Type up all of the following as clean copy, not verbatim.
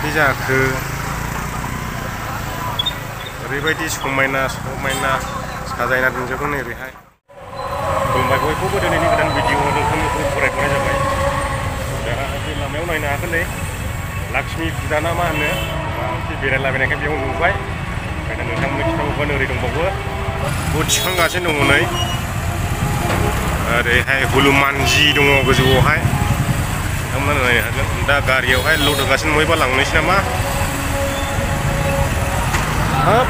बे जाखो ओरैबायदि समायना समायना साजायना दोनजोबो नै ओरैहाय खुलुमबाय बयखौबो दिनैनि गोदान भिडिअ नोंथांमोनखौ फरायहरनाय जाबाय दा बे लामायाव नायनो हागोन नै लक्ष्मी फुजा ना मा होनो एसे बेरायलाबायनायखाय बेयाव नुबाय ओंखायनो नोंथांमोननि खिथाबोगोन ओरै दंबावो बुट थिखांगासिनो दङ नै ओरैहाय हनुमानजि दङ गोजौआवहाय नोंथांमोना नायनो हागोन दा गारियावहाय लड होगासिनो बयबो लांनोसै नामा हाब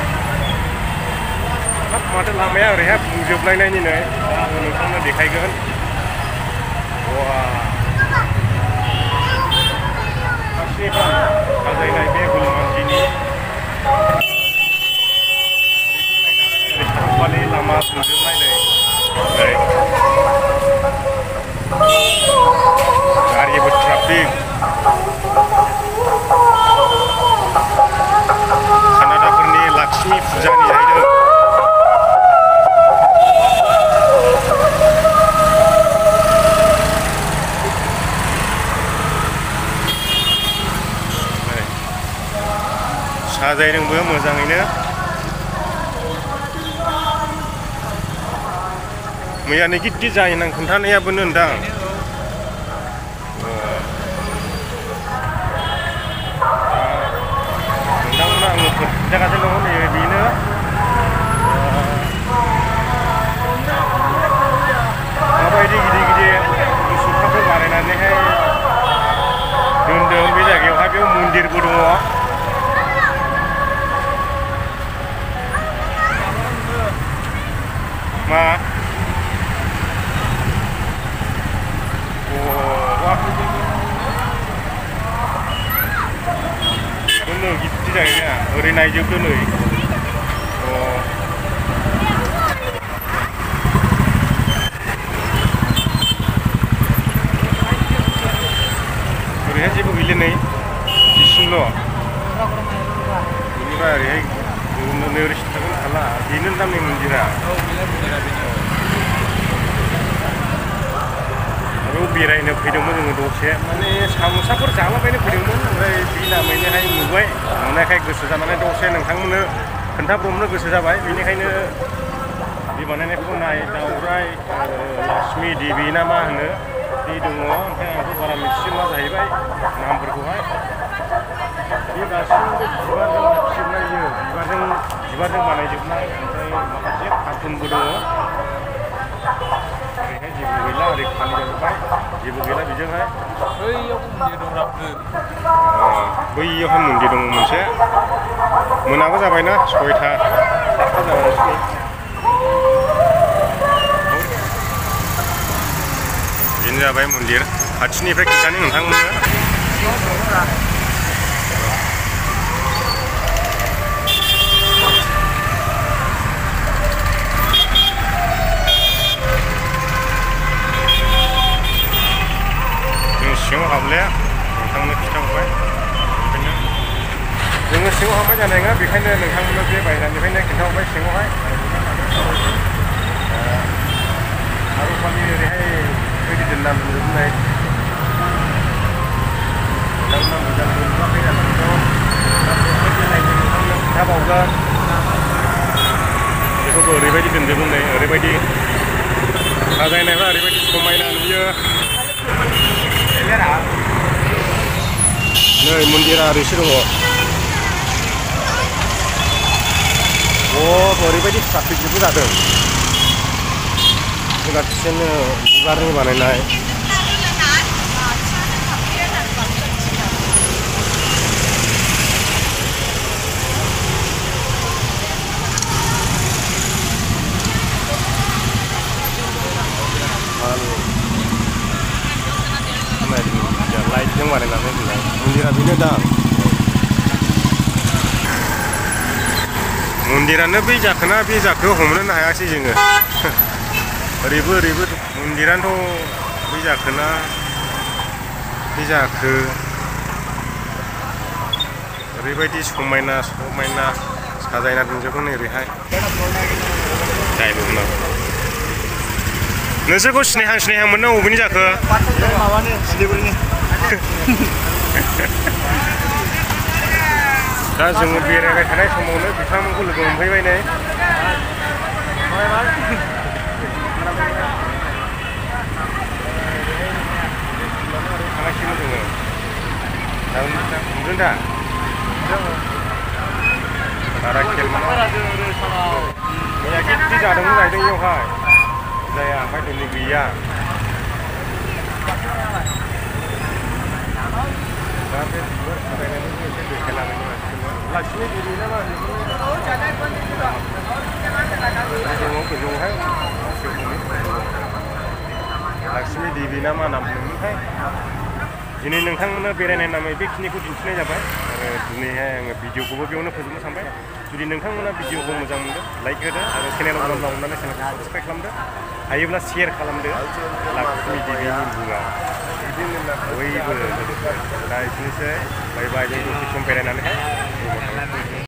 माथो लामाया ओरैहाय बुंजोबलायनायनि नै दा आङो नोंथांनो देखायगोन वा साजायनाय बे हनुमानजिनि सार'पालि लामा बुंजोबनाय नै गारिबो ट्राफिक कानाडाफोरनि लक्ष्मी फुजानि जाहैदों साजायदोंबो मोजाङैनो मैयानो गिदिर जायो आं खोन्थानायाबो नोंदां नोंथांमोना आङो खोन्थागासिनो दङ नै बेनो माबायदि गिदिर गिदिर मुसुखाफोर बानायनानैहाय दोनदों बे जायगायावहाय बेयाव मन्दिरबो दङ मा नो गिदिर जायोना ओरै नायजोबदो नै ओरैहाय जेबो गैला नै बिसिमल' बेनिफ्राय ओरैहाय ओरैसो थागोन हाला बेनो दामनि मन्दिरा आरो बेरायनो फैदोंमोन जोङो दसे माने साम'साफोर जालाबायनो फैदोंमोन ओमफ्राय बे नामैनोहाय नुबाय नुनायखाय गोसो जानानै दसे नोंथांमोननो खोन्थाब्रबनो गोसो जाबाय बेनिखायनो बे बानायनायखौ नाय दावराय लक्ष्मी देबि ना मा होनो बे दङ ओमफ्राय आंथ' बारा मिथिजोबला जाहैबाय नामफोरखौहाय बे गासैबो बिबारजों लाखिजोबनाय बिबारजों बानायजोबनाय ओमफ्राय माखासे कार्टुनबो दङ ओरैहाय जेबो गैला ओरै खालि जाजोब्बाय जेबो गैला बेजोंहाय बैयावहाय मन्दिर दङ मोनसे मोनाबो जाबायना 6टा 7टा जाबाय बेनो जाबाय मन्दिर खाथिनिफ्राय खिन्थानो नोंथांमोननो सिङाव हाबले नोंथांनो खिन्थाहरबाय बेखायनो जोङो सिङाव हाबबाय जानाय नङा बेखायनो नोंथांमोननो बे बायह्रानिफ्रायनो खिन्थाहरबाय सिङावहाय सार'पालि ओरैहाय बायदि दोनना मोनजोबनाय नोंथांमोना मोजां मोनबोआखै जानांगौ नायनो नोंथांनो खिन्थाबावगोन बेखौबो ओरैबायदि दोनजोबो नै ओरैबायदि साजायनायफ्रा ओरैबायदि समायना नुयो नै मन्दिरा ओरैसो दङ ओरैबायदि ट्राफिकबो जादों गासिनो बिबारनि बानायनाय लाइटजों बानायनानै दोननाय मन्दिरा बेनो दा मन्दिरानो बै जाखोना बे जाखो हमनोनो हायासै जोङो ओरैबो मन्दिरानोथ' बै जाखोना बे जाखो ओरैबायदि समायना समायना साजायना दोनजोबो नै ओरैहाय जायबो नोंसोरखौ सिनायहां मोनो अबेनि जाखो? माबानि सिलिगुरिनि दा जोङो बेरायबाय थानाय समावनो बिथांमोनखौ लोगो मोनफैबाय नै थांगासिनो जोङो नुदों दा बारा खेल मैया गिदिर जादोंमोन जाहैदों बेयावहाय जाया ओमफ्राय दिनै गैया दा बे फरायनायनि एसे देखायलांनायनि मानसिफोरनो लाखिनो गोदै ना मा गोजौआवहाय लक्ष्मी देवी ना मा नाम होनोमोनथाय दिनै नोंथांमोना बेरायनाय नामै बेखिनिखौ दिन्थिनाय जाबाय आरो दिनैहाय आङो भिडिअखौबो बेयावनो फोजोबनो सानबाय जुदि नोंथांमोना भिडिअखौ मोजां मोनदों लाइक होदो आरो चेनेलाव मोजां मोननानै चेनेलखौ साबस्क्राइब खालामदो हायोब्ला शेयार खालामदो लक्ष्मी देवीनि मुङाव बयबो दा एसेनोसै बाय बाय जों दसे सम बेरायनानैहाय